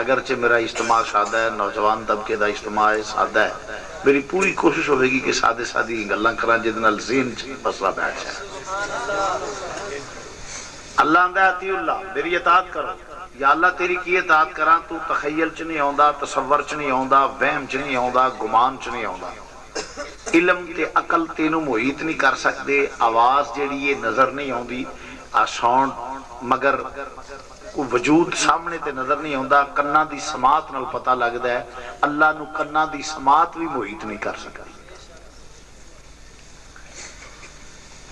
اگرچہ میرا اجتماع سادہ ہے، نوجوان طبقے دا اجتماع سادہ ہے، میری پوری کوشش ہوئے گی کہ سادے سادی گلاں کراں جہدے نال ذہن چ مسئلہ بیٹھ جائے۔ اللہ آندا اطیع اللہ، میری اطاعت کرو۔ یا اللہ تیری کی اطاعت کراں، تو تخیل چ نہیں آوندا، تصور چ نہیں آوندا، وہم چ نہیں آوندا، گمان چ نہیں آوندا۔ علم تے عقل تینوں محیط نہیں کر سکتے، آواز جیڑی ہے نظر نہیں آوندی، ساؤنڈ مگر کوئی وجود سامنے تے نظر نہیں آوندا، کنا دی سماعت نال پتہ لگدا ہے۔ اللہ نو کنا دی سماعت بھی محیط نہیں کر سکتی۔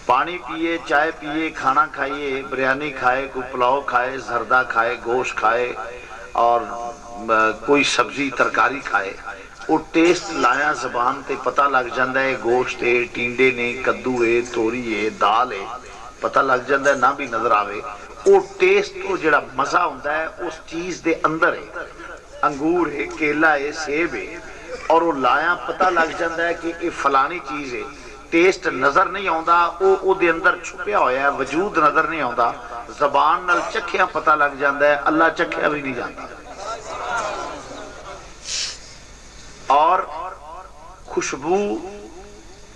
پانی پیئے، چائے پیئے، کھانا کھائیے، بریانی کھائے، کوئی پلاؤ کھائے، زردہ کھائے، گوشت کھائے اور کوئی سبزی ترکاری کھائے، وہ ٹیسٹ لایا زبان تے پتہ لگ جاندہ ہے، گوشت ہے، ٹینڈے نے، کدو ہے، توری ہے، دال ہے، پتہ لگ جاندہ ہے، نہ بھی نظر آوے۔ وہ ٹیسٹ وہ جڑا مزہ ہوندہ ہے اس چیز دے اندر ہے، انگور ہے، کیلا ہے، سیب ہے، اور وہ لایا پتہ لگ جاندہ ہے کہ یہ فلانی چیز ہے۔ ٹیسٹ نظر نہیں آندا، او دے اندر چھپیا ہویا ہے، وجود نظر نہیں آندا، زبان نال چکھیا پتہ لگ جاندہ ہے، اللہ چکھیا بھی نہیں جانتا۔ اور خوشبو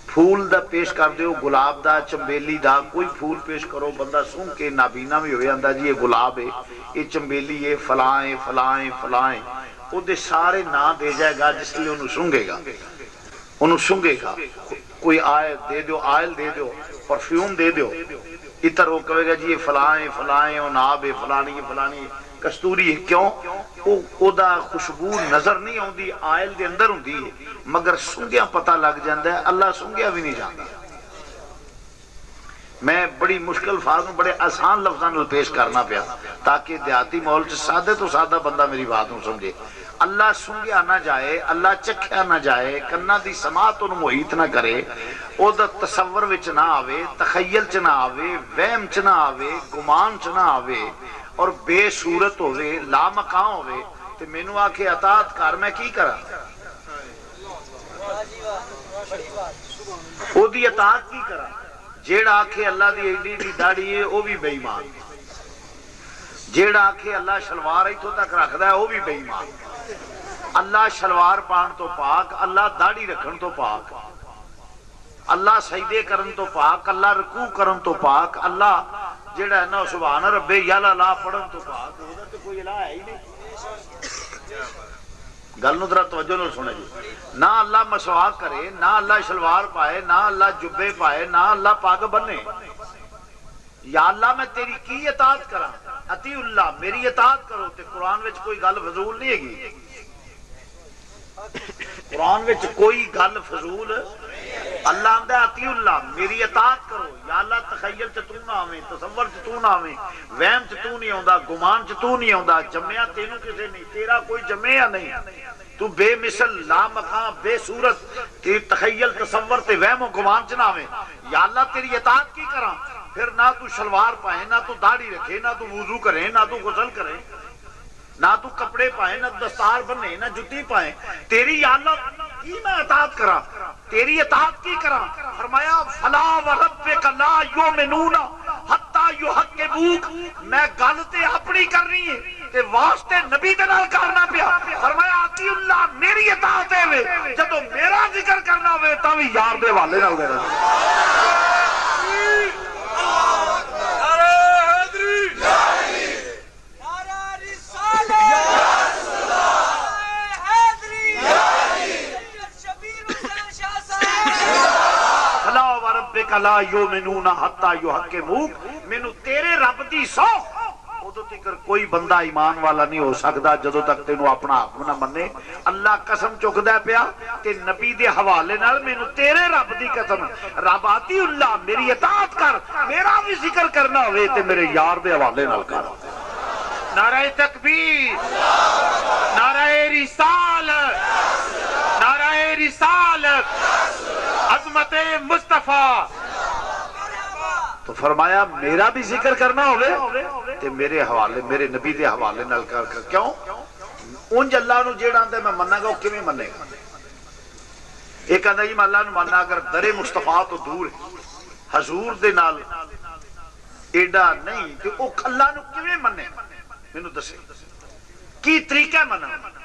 پھول دا پیش کر دیو، گلاب دا، چمبیلی دا، کوئی پھول پیش کرو، بندہ سن کے نابینا بھی ہویا اندہ جی یہ گلاب ہے، یہ چمبیلی ہے، فلائیں فلائیں فلائیں، وہ دے سارے نا دے جائے گا جس لئے انہوں سنگے گا۔ کوئی آئل دے دیو، آئل دے دیو، پرفیوم دے دیو، اتر وہ کہے گا جی یہ فلائیں فلائیں، وہ ناب ہے، فلانی فلانی کستوری ہے۔ کیوں؟ او دا خوشبو نظر نہیں ہوندی، آئل دے اندر ہوندی ہے، مگر سنگیاں پتہ لگ جاندہ ہے، اللہ سنگیاں بھی نہیں جاندا۔ میں بڑی مشکل فارم بڑے آسان لفظاں نال پیش کرنا پیا تاکہ دیہاتی ماحول سے سادے تو سادہ بندہ میری بات نوں سمجھے۔ اللہ سنگیا نہ جائے، اللہ چکھیا نہ جائے، کنا دی سماعت انہوں محیط نہ کرے، او دا تصور وچ نہ آوے، تخیل چ نہ آوے، وہم چ نہ آوے، گمان چ نہ آوے، اور بے صورت ہوئے، لا مقام ہوئے، تو مینوں آکھے اطاعت کر، میں کی کراں؟ او دی اطاعت کی کراں؟ جیڑا آکھے اللہ دی ایڈی دی داڑھی ہے وہ بھی بے ایمان، جیڑا آکھے اللہ شلوار ایتھوں تک رکھدا ہے وہ بھی بے ایمان۔ اللہ شلوار پان تو پاک، اللہ داڑھی رکھن تو پاک، اللہ سجدے کرن تو پاک، اللہ رکوع کرن تو پاک، اللہ جیڑا ہے نا سبحان ربی یالا لا پڑھن تو پاک، ادھر تو کوئی الہ ہے ہی نہیں۔ گل نوں ذرا توجہ نال سنے جی، نہ اللہ مسواک کرے، نہ اللہ شلوار پائے، نہ اللہ جبے پائے، نہ اللہ پاگ بنے۔ یا اللہ میں تیری کی اطاعت کراں؟ اطیع اللہ، میری اطاعت کرو۔ تے قرآن وچ کوئی گل فضول نہیں ہے گی، قرآن وچ کوئی گل فضول۔ اللہ آندا اطیع اللہ، میری اطاعت کرو۔ یا اللہ تخیل چ تو نہ آویں، تصور چ تو نہ آویں، وہم چ تو نہیں آوندا، گمان چ تو نہیں آوندا، جمعیا تینوں کسے نہیں، تیرا کوئی جمعیا نہیں، تو بے مثل، لا مقام، بے صورت، تیری تخیل تصور تے وہم و گمان چ نہ آویں۔ یا اللہ تیری اطاعت کی کراں؟ پھر نہ تو شلوار پائے، نہ تو داڑھی رکھے، نہ تو وضو کرے، نہ تو غسل کرے، نہ تو کپڑے پائے، نہ دستار بنے، نہ جتی پائے، تیری یا اللہ کی میں اطاعت کراں؟ تیری اطاعت کی کراں؟ فرمایا فلا وربک لا یؤمنون حتی یحکموک، میں گل تے اپنی کرنی ہے تے واسطے نبی دے نال کرنا پیا۔ فرمایا اطیع اللہ، میری اطاعت ہے جدوں میرا ذکر کرنا ہوئے تاں وی یار دے حوالے نال دینا۔ لا یؤمنون حتی یحکموک، مینوں تیرے رب دی سو ادو تک کوئی بندہ ایمان والا نہیں ہو سکتا جدو تک تینوں اپنا حق نہ منے۔ اللہ قسم چکدا پیا تے نبی دے حوالے نال مینوں تیرے رب دی قسم، رب اطیع اللہ، میری اطاعت کر، میرا بھی ذکر کرنا ہوئے تے میرے یار دے حوالے نال کر۔ نعرہ تکبیر، نعرہ رسالت، نعرہ رسالت، عظمت مصطفیٰ۔ تو فرمایا میرا بھی ذکر کرنا ہوئے تے میرے حوالے، میرے نبی دے حوالے نال کر۔ کیوں؟ انج اللہ نو جیڑا آندا میں مننا گا وہ کیویں منے گا؟ ایک آندا جی میں اللہ نو مننا اگر در مصطفیٰ تو دور ہے، حضور دے نال ایڈا نہیں تے او اللہ نو کیویں منے؟ مینوں دسے کی طریقہ طریقہ منن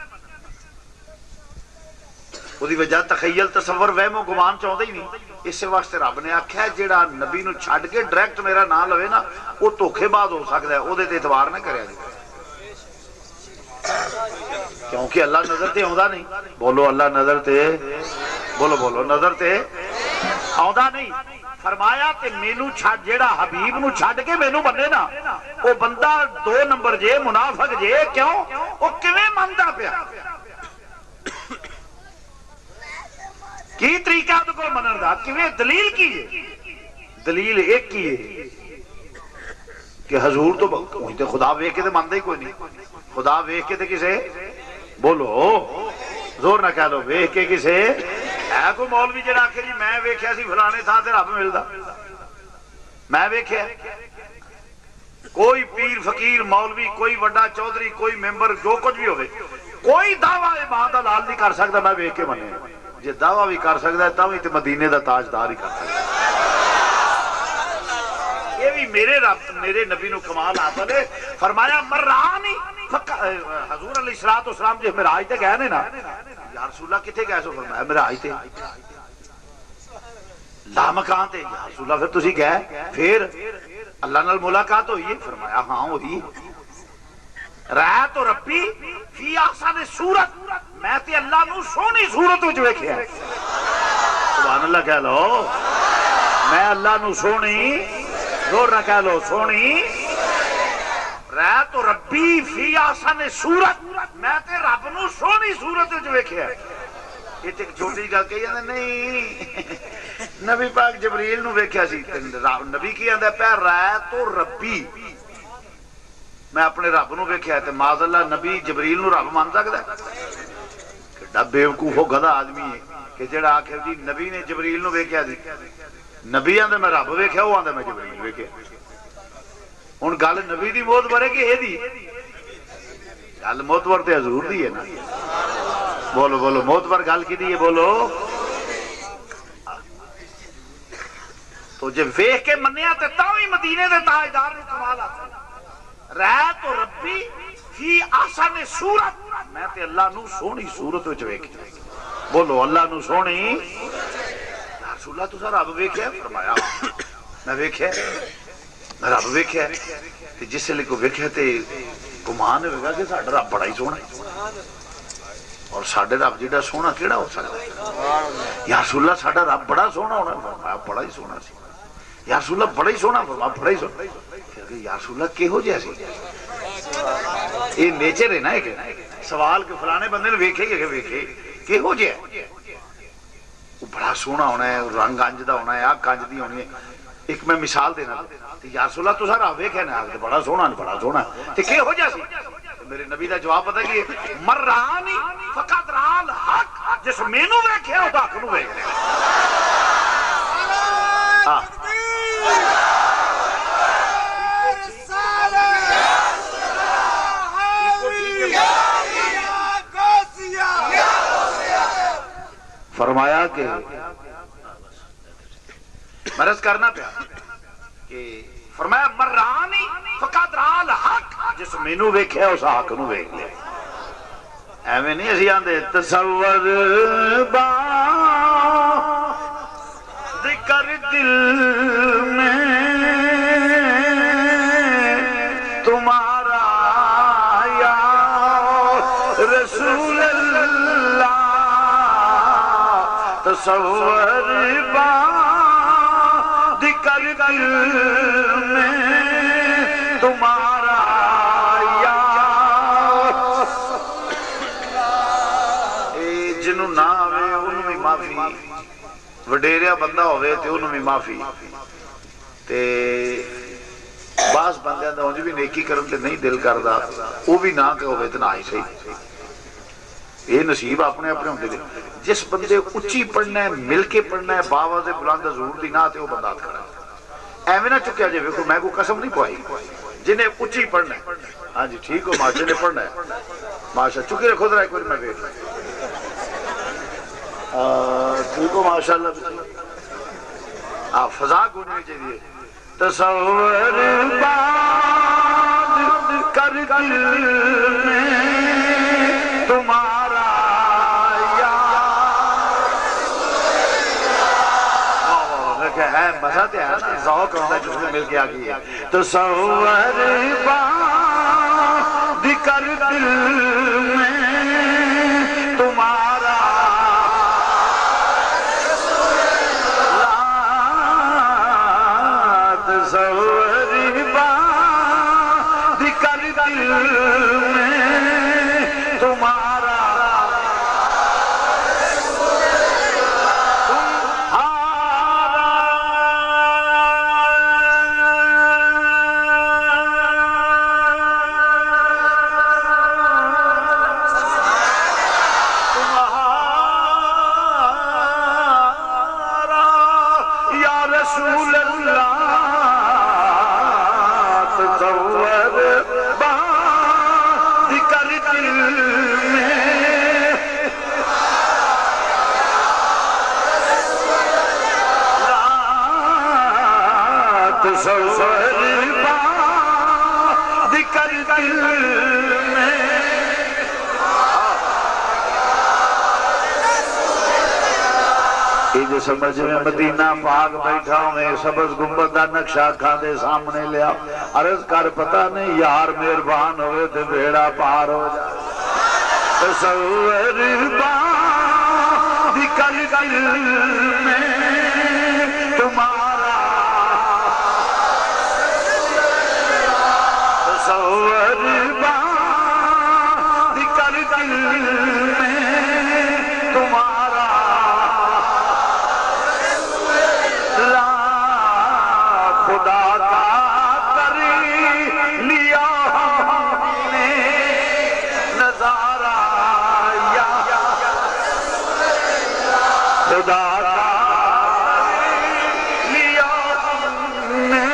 وہی وجہ تخیل تصور وہم و گمان چاہتا ہی نہیں اس واسطے رب نے آکھیا جیڑا نبی نو چھڈ کے ڈائریکٹ میرا نام لوے نا وہ دھوکھے باز ہو سکتا ہے وہ اعتبار نہ کریا جی کیونکہ اللہ نظر تے آندا نہیں بولو اللہ نظر تے بولو بولو نظر تے آندا نہیں فرمایا تے مینوں چھڈ جیڑا حبیب نو چھڈ کے مینوں بنے نا وہ بندہ 2 نمبر جے منافق جے کیوں وہ کیویں مندا پیا کی طریقہ تو کو منن دا کیویں دلیل کی ہے دلیل ایک ہی ہے کہ حضور تو کوئی تے خدا ویکھ کے تے مندا ہی کوئی نہیں خدا ویکھ کے تے کسے بولو زور نہ کہہ لو ویکھ کے کسے ہے کوئی مولوی جڑا آکھے جی میں ویکھیا سی فلانے تھاں تے رب ملدا میں ویکھیا کوئی پیر فقیر مولوی کوئی وڈا چودھری کوئی ممبر جو کچھ بھی ہوئے کوئی دعویٰ ایمان دا لال نہیں کر سکتا میں ویکھ کے منیا جے دعویٰ بھی کر سکتا ہے تاں تے مدینے دا تاجدار ہی کر سکتا ہے یہ بھی میرے رب میرے نبی نو کمال حاصل ہے فرمایا مرانی حضور علیہ الصلوۃ والسلام جے معراج تے گئے نے نا یا رسول اللہ کتے گئے سو فرمایا معراج تے لا مکان تے یا رسول اللہ پھر تسی گئے پھر اللہ نال ملاقات ہوئی ہے فرمایا ہاں ہوئی رہا تو ربی فی احسن صورت میں تے اللہ نو سونی صورت وچ ویکھیا سبحان اللہ کہہ لو میں اللہ نو سونی زور نہ کہہ لو سونی رہا تو ربی فی احسن صورت میں تے رب نو سونی صورت وچ ویکھیا یہ تے چھوٹی گل کہی جاندے نہیں نبی پاک جبریل نو ویکھیا سی نبی کی آندا پیا رہا تو ربی میں اپنے رب نو ویکھیا تے معاذ اللہ نبی جبریل نو رب مان سکدا ہے کڈا بیوقوف ہو گدھا آدمی ہے کہ جڑا آکھے جی نبی نے جبریل نو ویکھیا سی نبی آندا میں رب ویکھیا وہ آندا میں جبریل ویکھیا ہن گل نبی دی معتبر ہے کہ اے دی گل معتبر تے حضور دی ہے نا بولو بولو معتبر گل کی دی ہے بولو تو جب ویکھ کے منیا تے تاں وی مدینے دے تاجدار نو کمال حاصل رہا تو ربی فی احسن صورت میں تے اللہ نو سونی صورت وچ ویکھیا بولو اللہ نو سونی یا رسول اللہ تساں رب ویکھیا فرمایا میں ویکھیا میں رب ویکھیا تے جس لے کو ویکھیا تے گمان ہوگا کہ ساڈا رب بڑا ہی سونا ہے اور ساڈے رب جیڑا سونا کیڑا ہو سکدا ہے یا رسول اللہ ساڈا رب بڑا سونا ہونا فرمایا بڑا ہی سونا سی یا رسول اللہ بڑا ہی سونا فرمایا بڑا ہی سونا یا رسول اللہ کہو جہا سی یہ نیچر ہے نا ایک سوال کہ فلانے بندے نے ویکھے کہ ویکھے کہو جہا وہ بڑا سونا ہونا ہے رنگ انج دا ہونا ہے اکھ انج دی ہونی ہے ایک میں مثال دینا یا رسول اللہ تساں رب ویکھیا نا بڑا سونا بڑا سونا تے کہو جہا سی میرے نبی دا جواب پتہ کہ مرانی فقط رال حق جس مینوں ویکھیا او حق نو ویکھیا ہاں فرمایا کہ مرض کرنا پیا کہ فرمایا مرانی فقط رال حق جس مینوں ویکھیا اس حق نو ویکھ لیا ایویں نہیں اسی آندے تصور با ذکر دل میں تمہارا یا رسول اللہ تصور با ذکر دل میں تمہارا یا جنوں نہ آوے انہوں بھی معافی وڈیریا بندہ ہوئے تے انہوں بھی معافی تے بعض بندیاں دا انج بھی نیکی کرن تے نہیں دل کردا وہ بھی نہ کہ ہوئے تے نہ ہی صحیح یہ نصیب اپنے اپنے ہوندے دے جس بندے اچھی پڑھنا ہے مل کے پڑھنا ہے باواز بلند حضور دی نہ تے وہ بندہ کھڑا ایویں نہ چکیا جے ویکھو میں کوئی قسم نہیں پوائی جنہیں اچھی پڑھنا ہے ہاں جی ٹھیک ہو ماشاء نے پڑھنا ہے ماشاء چکی رکھو ذرا ایک بار میں ویکھ ٹھیک ہو ماشاءاللہ فضا گونی چاہیے تصور باد کر دل میں مزہ تے ہے نا ذوق ہوتا ہے جس میں مل کے آگئی ہے تصور باندھ کر دل میں تمہارا تصور باندھ کر دل میں تمہارا جو سمجھ میں مدینہ پاک بیٹھا ہوں سبز گنبد دا نقشہ کھاندے سامنے لیا عرض کر پتہ نہیں یار مہربان ہوئے تے بیڑا پار ہو جائے تصور باندھ کر دل میں تمہارا تصور باندھ کر دل میں تمہارا خدا کا کر لیا ہم نے نظارہ یا خدا کا لیا ہم نے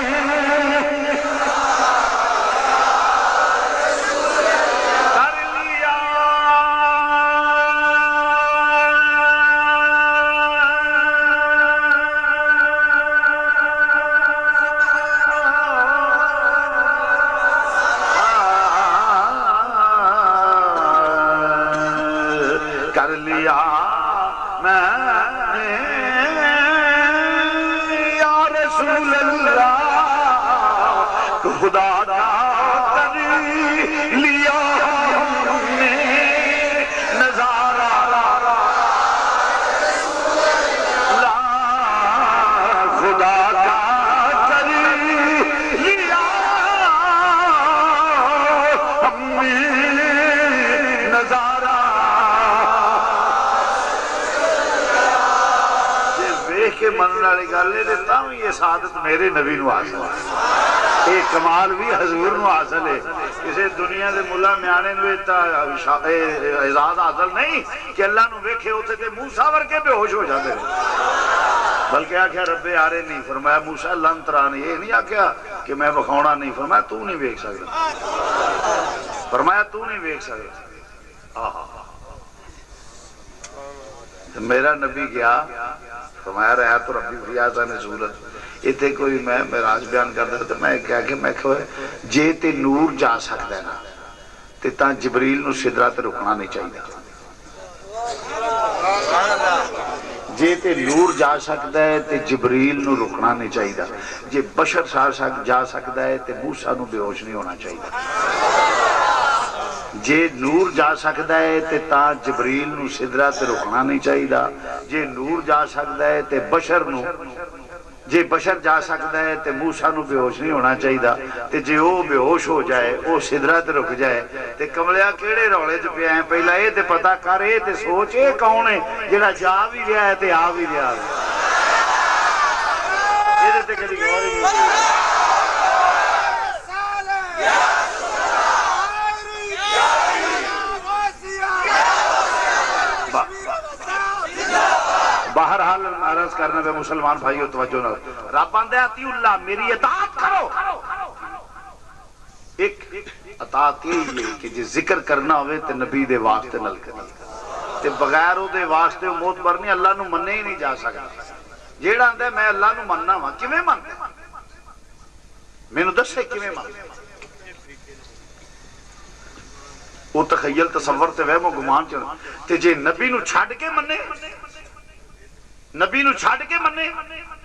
کر لیا کر لیا میں نے یا رسول اللہ خدا کا کر لیا ہم نے نظارہ خدا کا کر لیا ہم نے نظارہ کے مننے والی گل ہے تے بھی یہ سعادت میرے نبی نو حاصل ہے یہ کمال بھی حضور نو حاصل ہے کسی دنیا دے ملا میانے نو اعزاز حاصل نہیں کہ اللہ نو ویکھے اوتھے تے موسیٰ ورگے بے ہوش ہو جاندے بلکہ آکھیا رب آرے نہیں فرمایا موسیٰ لن ترانی یہ نہیں آکھیا کہ میں بکھاونا نہیں فرمایا تو نہیں ویکھ سکدا فرمایا تو نہیں ویکھ سکدا میرا نبی گیا فرمایا رہا تو ربی فریاضہ نزولت اتنے کوئی میں راج بیان کر دیا تو میں کیا کہ میں کہو جے تے نور جا سکتا ہے نا تے تاں جبریل نو سدرہ تے رکنا نہیں چاہیے جے تے نور جا سکتا ہے تے جبریل نو رکنا نہیں چاہیے جے بشر جا سکتا ہے تے موسیٰ نو بے ہوش نہیں ہونا چاہیے جے نور جا سکتا ہے تے تاں جبریل نو سدرہ تے رکنا نہیں چاہیے جے نور جا سکتا ہے تے بشر نو جے بشر جا سکتا ہے تے موسیٰ نو بے ہوش نہیں ہونا چاہیے تے جے وہ بے ہوش ہو جائے وہ سدرہ تے رک جائے تے کملیا کیڑے رولے چ پیا ہیں پہلا یہ تے پتہ کر یہ تے سوچ یہ کون ہے جڑا جا بھی رہا ہے تے آ بھی رہا ہے یہ تے کدی غور ہی نہیں بہرحال عرض کرنے پہ مسلمان بھائیو توجہ نہ رب آندے اطیع اللہ میری اطاعت کرو ایک اطاعت یہ کہ جی ذکر کرنا ہوئے تے نبی دے واسطے نل کرنا تے بغیر او دے واسطے معتبر نہیں اللہ نو مننے ہی نہیں جا سکتا جیڑا آندے میں اللہ نو مننا وا کیویں منتے مینوں دسے کیویں منتے وہ تخیل تصور تے وہم و گمان چ تے جے نبی نو چھڈ کے مننے نبی نو چھڈ کے مننے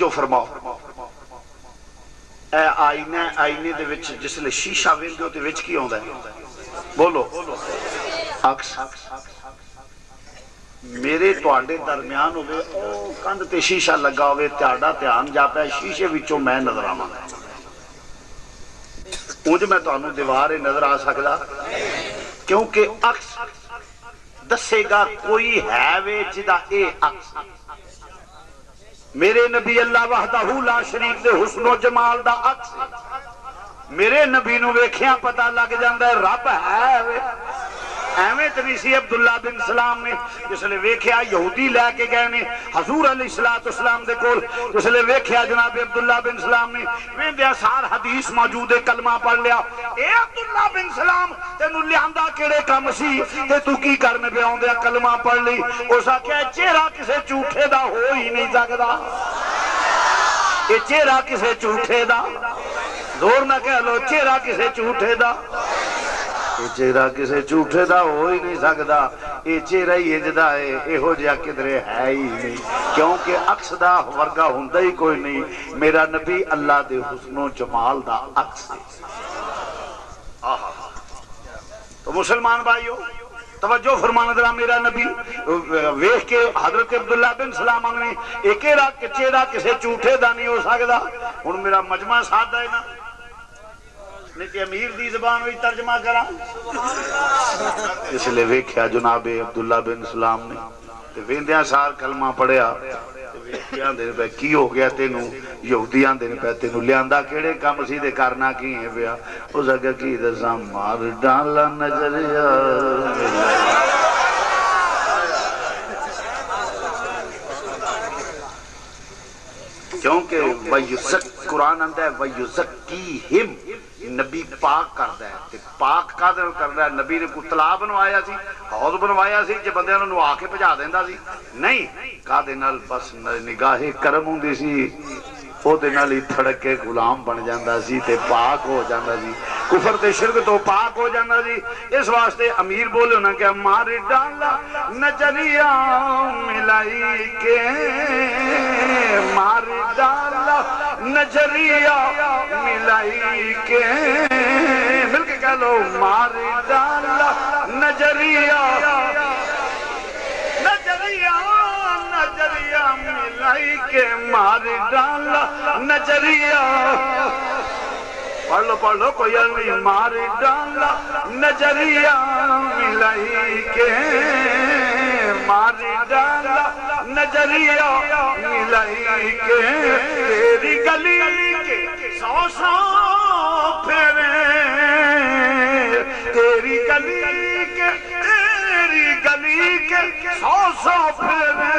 توجہ فرماؤ اے آئینے دے وچ جس لئے شیشہ ویندے ہو تے وچ کی ہوندا ہے بولو عکس میرے تواڈے درمیان ہوئے او کندھ تے شیشہ لگا ہوئے تہاڈا دھیان جا پیا شیشے وچوں میں نظر آواں اونج میں تانوں دیوار نظر آ سکدا کیونکہ عکس دسے گا کوئی ہے وے جدا اے عکس میرے نبی اللہ وحدہ لا شریک دے حسن و جمال دا عکس میرے نبی نو ویکھیاں پتہ لگ جاندا ہے رب ہے وے ایویں تے نہیں سی عبداللہ بن سلام نے جس لے ویکھیا یہودی لے کے گئے نے حضور علیہ السلام دے کول جس لے ویکھیا جناب عبداللہ بن سلام نے ویندیا سار حدیث موجود ہے کلمہ پڑھ لیا اے عبداللہ بن سلام تینوں لیاندا کیڑے کم سی تے تو کی کرن پیا اوندیا کلمہ پڑھ لی اس آکھیا چہرہ کسے جھوٹے دا ہو ہی نہیں سکدا اے چہرہ کسے جھوٹے دا زور نہ کہہ لو چہرہ کسے جھوٹے دا یہ چہرہ کسے جھوٹے دا ہو ہی نہیں سکدا یہ چہرہ ہی جدا ہے یہ ہو جا کدرے ہے ہی نہیں کیونکہ عکس دا ورگا ہوندا ہی کوئی نہیں میرا نبی اللہ دے حسن و جمال دا عکس ہے تو مسلمان بھائیو توجہ فرمانا ذرا میرا نبی ویکھ کے حضرت عبداللہ بن سلام نے ایک چہرہ کسے جھوٹے دا نہیں ہو سکدا ہن میرا مجمع سادہ ہے نا نہیں کہ امیر دی زبان وچ ترجمہ کراں اس لئے ویکھیا جناب عبداللہ بن سلام نے تے ویندیاں سار کلمہ پڑھیا تے ویکھیاں دے پے کی ہو گیا تینوں یہودیاں دے پے تینوں لیاندا کیڑے کم سی تے کرنا کی ہے پیا اس اگے کی دساں مار ڈالا نظریہ کیونکہ قرآن آندا ہے وَيُزَكِّيهِمْ نبی پاک کردا ہے پاک قادر کردا ہے نبی نے کو تلا بنوایا سی حوض بنوایا سی جے بندیاں نوں نوا کے بھجا دیندا سی نہیں قادر نال بس نگاہ کرم ہوندی سی او دے نال ہی تھڑک کے غلام بن جاندا سی تے پاک ہو جاندا سی کفر تے شرک تو پاک ہو جاندا سی اس واسطے امیر بولے نا کہ مار ڈالا نظریہ ملائی کے مار ڈالا نظریہ ملائی کے مل کے کہہ لو مار ڈالا نظریہ نظریہ ملائی کے مار ڈالا نظریہ پڑھ لو کوئی نہیں مار ڈالا نظریہ ملائی کے مار ڈالا نظریہ ملائی کے تیری گلی کے سو پھیرے تیری گلی کے سو پھیرے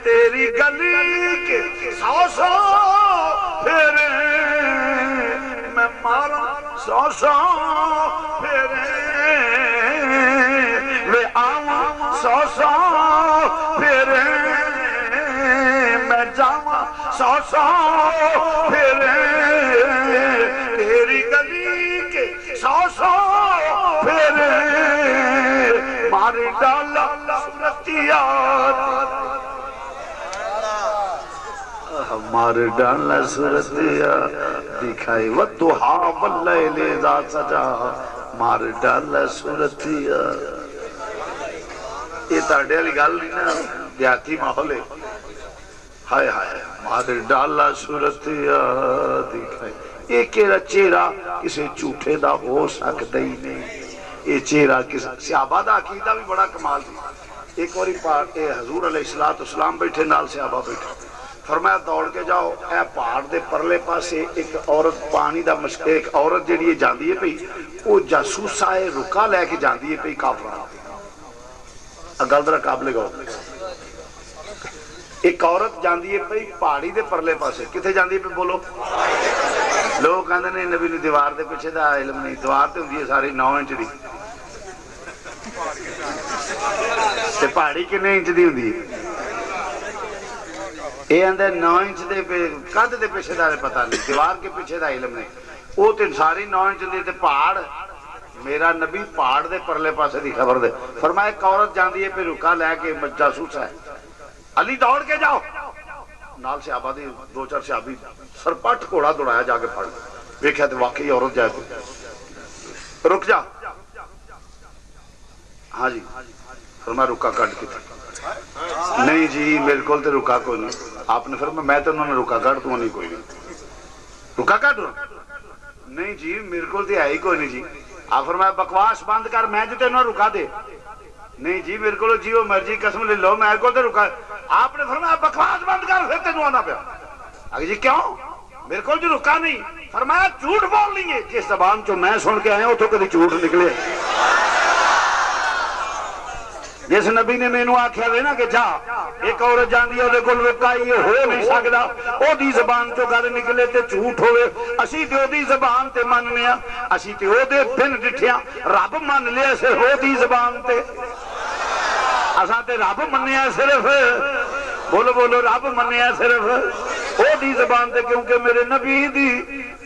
تیری گلی کے سو پھیرے میں مارا سو پھیرے میں آواں سو پھیرے میں جاواں سو پھیرے تیری گلی کے سو پھیرے ماری ڈالا صورتیات مار ڈالا صورتیات دکھائی والضحا واللیل اذا سجا مار ڈالا صورتیات یہ تاڑے والی گل نہیں نا دیہاتی ماحول ہے ہائے ہائے مار ڈالا صورتیات دکھائی یہ کیڑا چہرہ کسے جھوٹے دا ہو سکتا ہی نہیں یہ چہرہ صحابہ دا عقیدہ بھی بڑا کمال تھی ایک واری حضور علیہ السلام بیٹھے نال صحابہ بیٹھے فرمایا دوڑ کے جاؤ اے پہاڑ دے پرلے پاسے ایک عورت پانی دا مشک ایک عورت جڑی جاندی ہے پئی وہ جاسوسا ہے رکا لے کے جاندی ہے پئی کافراں گل ذرا قابل گاؤ ایک عورت جاندی ہے پئی پہاڑی دے پرلے پاسے کتے جاندی ہے پئی بولو لوگ کہندے نے نبی نے دیوار دے پیچھے دا علم نہیں دیوار تے ہوندی ہے ساری 9 انچ دی تے پہاڑی کنے انچ دی ہوندی ہے یہ اندر 9 انچ دے قد دے پیچھے دا پتہ نہیں دیوار کے پیچھے دا علم نہیں وہ تے ساری 9 انچ دی تے پہاڑ میرا نبی پہاڑ دے پرلے پاسے دی خبر دے فرمایا ایک عورت جاندی ہے پھر رکا لے کے جاسوس ہے علی دوڑ کے جاؤ نال صحابہ دی دو چار صحابی سرپٹ گھوڑا دوڑایا جا کے پڑ ویکھیا تے واقعی عورت جائے رک جا ہاں جی فرمایا رکا کٹ کے نہیں جی میرے کو تے رکا کوئی نہیں آپ نے فرمایا میں تے انہوں نے رکا کٹ تو نہیں کوئی نہیں رکا کٹ نہیں جی میرے کو تے ہے ہی کوئی نہیں جی آپ فرمایا بکواس بند کر میں جو تینوں رکا دے نہیں جی میرے کو جی وہ مرضی قسم لے لو میرے کو تے رکا آپ نے فرمایا بکواس بند کر پھر تینوں آنا پیا آگے جی کیوں میرے کو جو رکا نہیں فرمایا جھوٹ بول لیں گے جس زبان چو میں سن کے آیا اتوں کدی جھوٹ نکلے جس نبی نے مینوں آکھیا وے نا کہ جا ایک عورت جاندی ہے کول وکائی ہو نہیں سکدا او دی زبان چوں گل نکلے تے جھوٹ ہوے اسی تے او دی زبان تے مننے آ اسی تے او دے بن ڈٹھیاں رب من لیا صرف او دی زبان تے اساں تے رب منیا صرف بولو بولو رب منیا صرف او دی زبان تے کیونکہ میرے نبی دی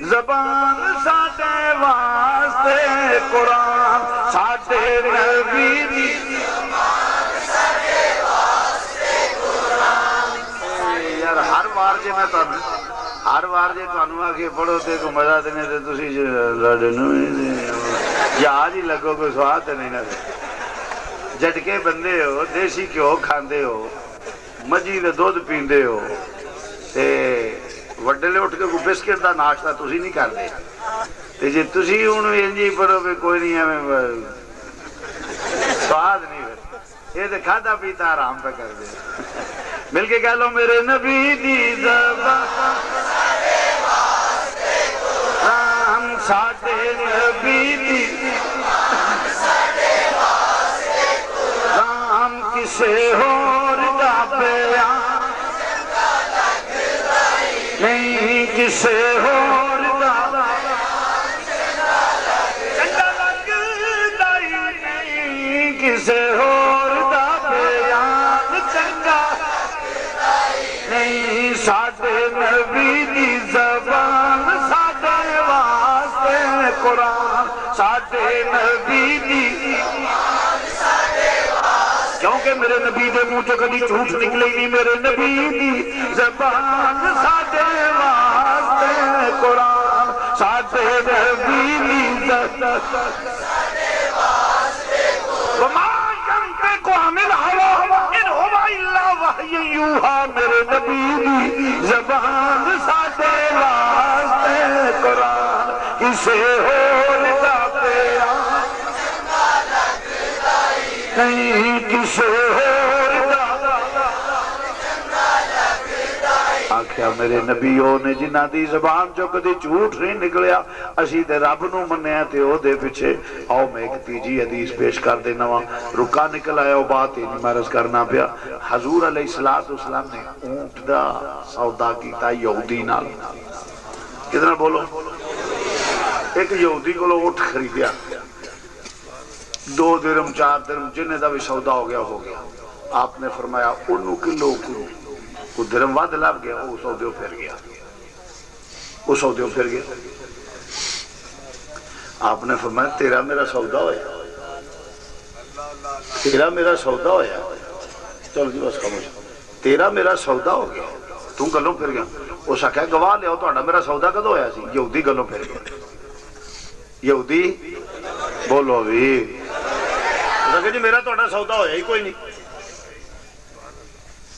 زبان ساڈے واسطے قرآن ساڈے نبی دی ہر بار جی میں ہر بار جی تمہیں آ کے پڑھو تے کو مزہ دینے تے تسی جہاز ہی لگو کوئی سواد تے نہیں نہ جھٹکے بندے ہو دیسی گھیو کھاندے ہو مجھی دے دودھ پیندے ہو تے وڈلے اٹھ کے کوئی بسکٹ دا ناشتہ تسی نہیں کردے تے جی تسی ہن انجی پڑھو کہ کوئی نہیں ہمیں سواد نہیں یہ تے کھادا پیتا آرام پہ کر دے مل کے کہہ لو میرے نبی دی زبان ہم ساڈے نبی دی ہم کسے ہور دا بیان نہیں کسے ہور دا چنگا لگدا نہیں کسے ہور دا بیان چنگا نہیں ساڈے نبی دی زبان ساڈے واسطے قرآن ساڈے نبی دی کیونکہ میرے نبی دے منہ چوں کبھی جھوٹ نکلے نہیں میرے نبی دی زبان ساڈے واسطے قرآن ساڈے نبی دی زبان ساڈے واسطے قرآن میرے نبی دی زبان ساڈے واسطے قرآن کسے ہور دا بیان نہیں کسے ہور دا آکھیا میرے نبیوں نے جنہ دی زبان جو کدی جھوٹ نہیں نکلیا اسی تے رب نو منیا تے او دے پیچھے آؤ میں ایک تیجی حدیث پیش کر دینا وا رکا نکل آیا وہ بات ہی نہیں مرض کرنا پیا حضور علیہ السلام نے اونٹ دا سودا کیتا یہودی نال کتنا بولو ایک یہودی کو اونٹ خریدیا 2 درم 4 درم جنہیں دا بھی سودا ہو گیا آپ نے فرمایا انہوں کلو کو درم واد لاب گیا وہ سودیوں پھر گیا آپ نے فرمایا تیرا میرا سودا ہویا چلو جی بس خاموش تیرا میرا سودا ہو گیا تو گلوں پھر گیا اس آخیا گواہ لیا تہاڈا میرا سودا کدو ہویا سی یہودی گلوں پھر گیا یہودی بولو بھی جی میرا تہاڈا سودا ہویا ہی کوئی نہیں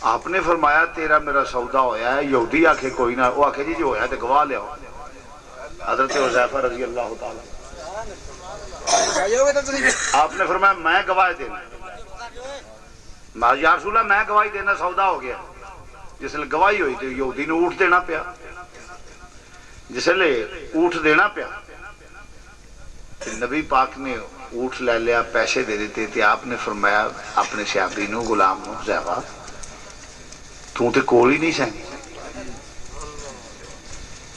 آپ نے فرمایا تیرا میرا سودا ہویا ہے یہودی آکھے کوئی نہ وہ آکھے جی ہویا تے گواہ لیا حضرت حذیفہ رضی اللہ تعالی آپ نے فرمایا میں گواہ دینا یا رسول اللہ میں گواہی دینا سودا ہو گیا جس لئے گواہی ہوئی تو یہودی نے اونٹ دینا پیا جس لئے اونٹ دینا پیا نبی پاک نے اونٹ لے لیا پیسے دے دیتے تھے آپ نے فرمایا اپنے صحابی نو غلام نو حذیفہ تو تے کول ہی نہیں سیں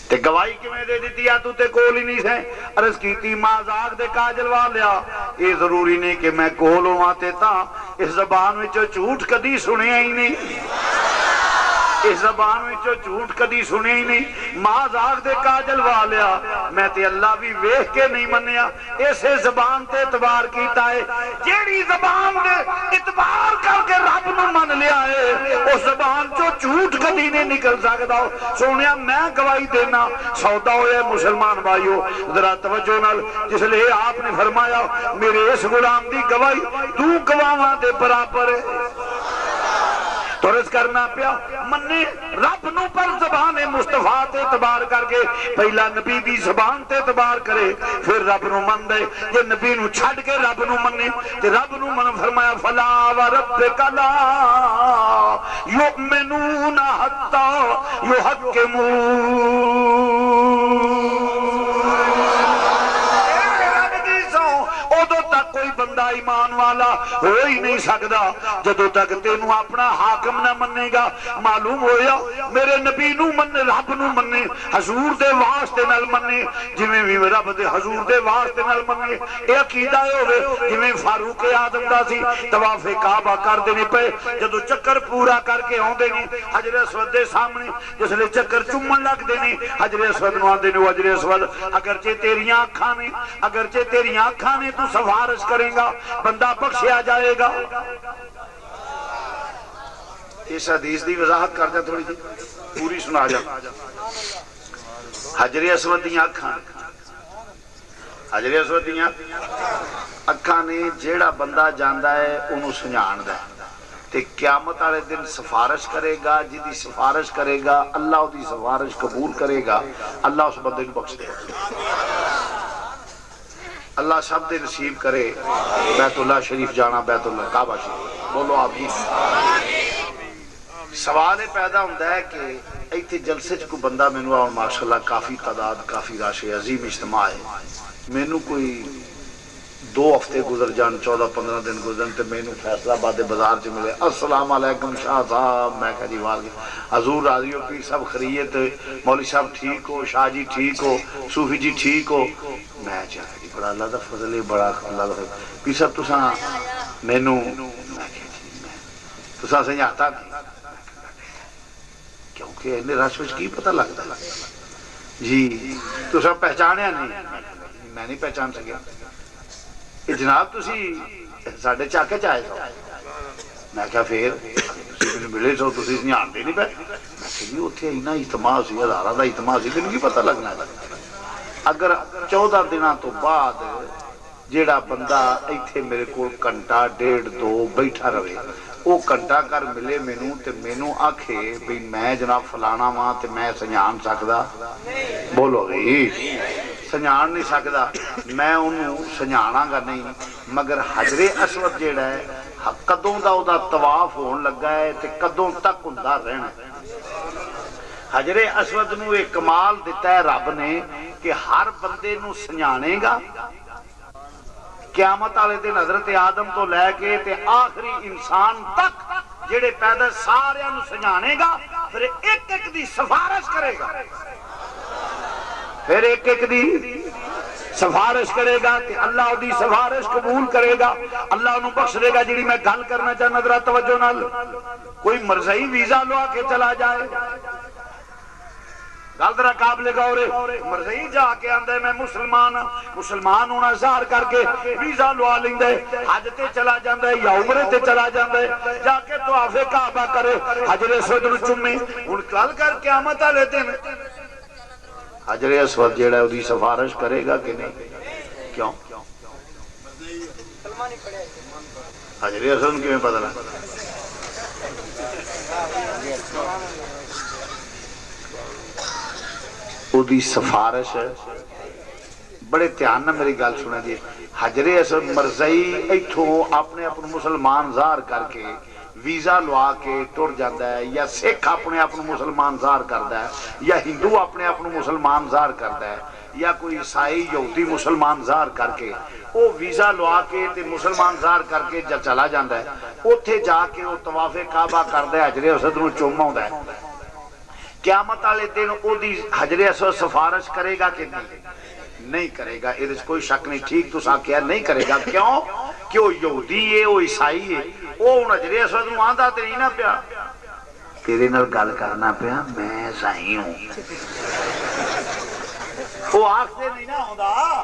تے گواہی کیویں دے دیتی یا تو تے کول ہی نہیں سیں عرض کیتی مازاق دے کاجل والیا یہ ضروری نہیں کہ میں کول ہوں تے تاں اس زبان وچ جھوٹ کدی سنیا ہی نہیں اس زبان وچوں جھوٹ کدی سنیا ہی نہیں. ماں زاغ دے کاجل والیا میں تے اللہ بھی ویکھ کے نہیں منیا. اسے زبان تے اعتبار کیتا ہے. جیڑی زبان دے اعتبار کر کے رب نو من لیا ہے اس زبان چوں جھوٹ کدی نہیں نکل سکدا. سونیا میں گواہی دینا سودا ہوئے مسلمان بھائیو ذرا توجہ نال. جس لئے آپ نے فرمایا میرے اس غلام دی گواہی تو گواہاں دے برابر ہے. تو عرض کرنا پیا مننے رب نو پر زبان مصطفیٰ تے اعتبار کر کے پہلا نبی دی زبان تے اعتبار کرے پھر رب نو من دے. یہ نبی نو چھڑ کے رب نو مننے تے رب نو من فرمایا فلا وربک لا یؤمنون حتی یحکمون. ادو تک کوئی بندہ ایمان والا ہو ہی نہیں سکتا جدو تک تینوں اپنا حاکم نہ منے گا. معلوم ہویا میرے نبی نو منے رب نو منے حضور دے واسطے نال منے جویں بھی رب دے حضور دے واسطے نال منے. اے عقیدہ ہوے جویں فاروق اعظم دا سی طواف کعبہ کردے نے پے جدو چکر پورا کر کے اوندے نے حجر اسود دے سامنے جس لے چکر چومن لگ دے نے حجر اسود نو آندے نے حجر اسود اگرچہ تیریاں اکھاں نے اگرچہ تیریاں اکھاں نے تو سفارش کرے گا بندہ بخشیا جائے گا. اس حدیث دی وضاحت کر دیں تھوڑی جی پوری سنا جا. حجر اسود دیاں اکھاں حجر اسود دیاں اکھاں نے جیڑا بندہ جاندا ہے انہوں سنجاندا ہے تے قیامت والے دن سفارش کرے گا. جدی سفارش کرے گا اللہ دی سفارش قبول کرے گا اللہ اس بندے کو بخش دے گا. اللہ سب دے نصیب کرے بیت اللہ شریف جانا بیت اللہ کعبہ شریف. بولو آپ جی. سوال پیدا ہوتا ہے کہ ایتھے جلسے کو بندہ مینو آؤ ماشاءاللہ کافی تعداد کافی راش عظیم اجتماع ہے مینو کوئی 2 ہفتے گزر جان 14-15 دن گزرن تے مینو فیصلہ آباد بازار چ ملے السلام علیکم شاہ صاحب. میں کہا جی والے حضور راضی ہو پیر صاحب خیریت مولوی صاحب ٹھیک ہو شاہ جی ٹھیک ہو صوفی جی ٹھیک ہو. میں چاہتا جی بڑا اللہ دا فضل ہے بڑا اللہ دا فضل. پیر صاحب تساں مینو میں کہا جی تساں سمجھاتا نہیں کیونکہ انہیں رش وچ کی پتہ لگتا جی تساں پہچانیا نہیں. میں نہیں پہچان سکیا. جناب تسی ساڈے چاکے چائے سو. میں کہا پھر تسی ملے سو تسی جانتے نہیں پے. میں کہا جی اتنے اینا اجتماع سی ہزاراں دا اجتماع سی تینوں کی پتہ لگنا. اگر 14 دنوں تو بعد جیڑا بندہ ایتھے میرے کول گھنٹہ 1.5-2 بیٹھا رہے وہ گھنٹہ کر ملے مینوں تے مینوں آکھے بھئی میں جناب فلانا واں تے میں سنجان سکدا. بولو بھئی سنجان نہیں سکدا. میں انہوں سنجانا گا نہیں مگر حجر اسود جیڑا ہے کدوں دا او دا طواف ہون لگا ہے تے کدوں تک ہوندا رہنا. حجر اسود نو ایک کمال دیتا ہے رب نے کہ ہر بندے نو سنجانے گا. قیامت والے دن حضرت آدم تو لے کے تے آخری انسان تک جڑے پیدا سارے نو سنجانے گا پھر ایک ایک دی سفارش کرے گا. پھر ایک ایک دی سفارش کرے گا کہ اللہ دی سفارش قبول کرے گا اللہ انہوں بخش دے گا. جڑی میں گل کرنا چاہنا ذرا توجہ نال کوئی مرضی ویزا لوا کے چلا جائے گل ذرا قابل غور ہے. مرضی جا کے آندا میں مسلمان ہونا ظاہر کر کے ویزا لوا لیندا ہے حج تے چلا جاندا ہے یا عمرے تے چلا جاندا ہے جا کے طواف کعبہ کرے حجر اسود نو چومے. ہن کل کر قیامت والے دن حجر اسود جیڑا ہے دی سفارش کرے گا کہ نہیں؟ کیوں حجر اسود کیویں پتہ لگا؟ او دی سفارش بڑے دھیان نہ میری گل سنے جی. حجر اسود مرزئی ایتھوں اپنے اپنے مسلمان ظاہر کر کے ویزا لوا کے ٹر جاتا ہے یا سکھ اپنے اپنے مسلمان ظاہر کرتا ہے یا ہندو اپنے اپنے مسلمان ظاہر کرتا ہے یا کوئی عیسائی یہودی مسلمان ظاہر کر کے وہ ویزا لوا کے تے مسلمان ظاہر کر کے جب چلا جاتا ہے اوتھے جا کے وہ طواف کعبہ کرتا ہے حجر اسود نو چوم آوندا ہے. قیامت والے دن او دی حجر اسود سفارش کرے گا کہ نہیں کرے گا؟ اس کوئی شک نہیں. ٹھیک تو سا کیا نہیں کرے گا. کیوں کہ وہ یہودی ہے وہ عیسائی ہے وہ حجر اسود نو آندا تے نہیں نہ پیا تیرے نال گل کرنا پیا میں سائی ہوں وہ آختے نہیں نہ ہوندا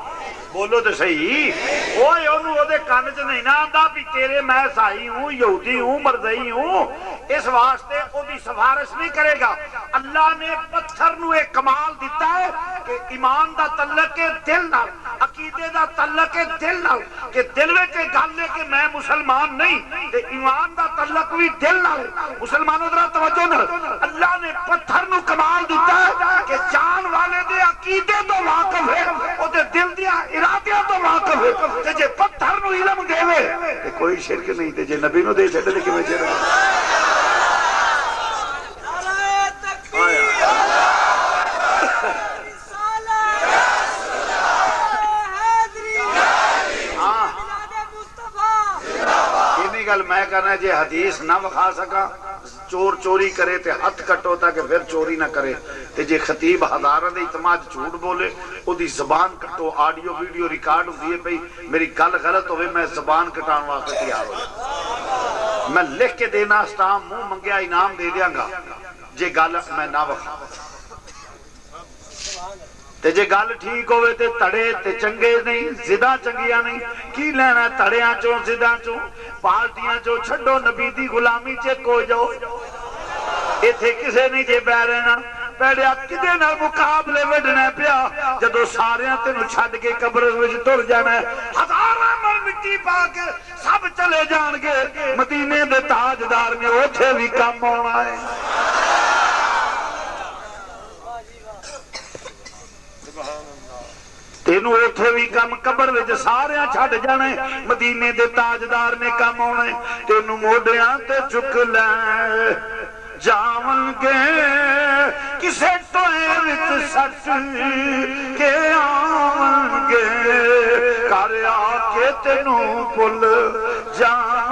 بولو تو صحیح اوے اونوں او دے کان چ نہیں نہ آندا بھی تیرے میں سائی ہوں یہودی ہوں مرزئی ہوں اس واسطے او دی سفارش نہیں کرے گا اللہ نے پتھر نو ایک کمال دیتا ہے کہ ایمان دا تعلق ہے دل نال عقیدے دا تعلق ہے دل نال کہ دل وچ گل ہے کہ میں مسلمان نہیں تے ایمان دا تعلق بھی دل نال مسلمانوں ذرا توجہ نال اللہ نے پتھر نو کمال دیتا ہے کہ جان والے دے عقیدے تو واقف ہے او دے دل دیا ارادیاں تو واقف ہے تے جے پتھر نو علم دے تے کوئی شرک نہیں تے جے نبی نو دے چھڈے تے کیویں شرک میں کہنا جے حدیث نہ وکھا سکا چور چوری کرے تے ہاتھ کٹو تاکہ پھر چوری نہ کرے تے جے خطیب ہزاراں دے اعتماد جھوٹ بولے او دی زبان کٹو آڈیو ویڈیو ریکارڈ ہوندی ہے بھئی میری گل غلط ہوئے میں زبان کٹان واسطے تیار ہوں میں لکھ کے دینا اسٹام منہ منگیا انعام دے دیاں گا جے گل میں نہ وکھا تے جے گل ٹھیک ہوئے تے تڑے تے چنگے نہیں زدہ چنگیاں نہیں کی لینا تڑیاں چوں زدہ چوں پارٹیاں چوں چھڑو نبی دی غلامی چیک ہو جاؤ ایتھے کسے نہیں جے بہ رہنا پیڑیا کدے نہ مقابلے وڈنا پیا جدو ساریاں تینوں چھڈ کے قبر وچ ٹر جانا ہے ہزاراں من مٹی پا کے سب چلے جان گے مدینے دے تاجدار میں اوتھے بھی کم ہونا ہے تینوں اوتھے بھی کم قبر وچ ساریاں چھڈ جانے مدینے دے تاجدار نے کم ہونے تینوں موڈیاں تے چک لے جاون گے کسے ٹوئے وچ سٹ کے آون گے کر آ کے تینوں پل جان